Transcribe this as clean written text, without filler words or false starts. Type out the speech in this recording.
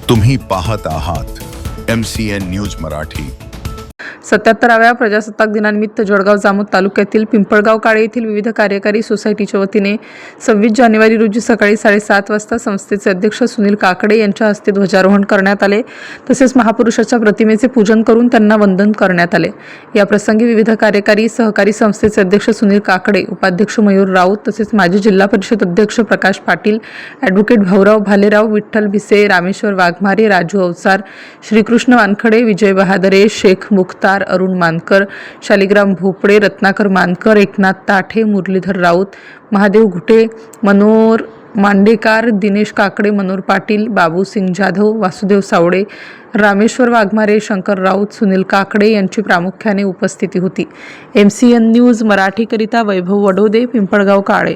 तुम्ही पाहत आहात MCN न्यूज मराठी। 77व्या प्रजासत्ताक दिनानिमित्त जळगाव जामोद तालुक्यातील पिंपळगाव काळे येथील विविध कार्यकारी सोसायटीच्या वतीने 26 जानेवारी रोजी सकाळी 7:30 वाजता संस्थेचे अध्यक्ष सुनील काकडे यांच्या हस्ते ध्वजारोहण करण्यात आले। तसेच महापुरुषाच्या प्रतिमेचे पूजन करून त्यांना वंदन करण्यात आले। या प्रसंगी विविध कार्यकारी सहकारी संस्थेचे अध्यक्ष सुनील काकडे, उपाध्यक्ष मयूर राऊत तसेच माजी जिल्हा परिषद अध्यक्ष प्रकाश पाटील, ॲडव्होकेट भाऊराव भालेराव, विठ्ठल भिसे, रामेश्वर वाघमारे, राजू अवसार, श्रीकृष्ण वानखडे, विजय बहादरे, शेख मुख्तार, अरुण मानकर, शालिग्राम भोपळे, रत्नाकर मानकर, एकनाथ ताठे, मुरलीधर राऊत, महादेव घुटे, मनोहर मांडेकर, दिनेश काकडे, मनोहर पाटील, बाबूसिंग जाधव, वासुदेव सावडे, रामेश्वर वाघमारे, शंकर राऊत, सुनील काकडे यांची प्रामुख्याने उपस्थिती होती। MCN न्यूज मराठीकरिता वैभव वडोदे, पिंपळगाव काळे।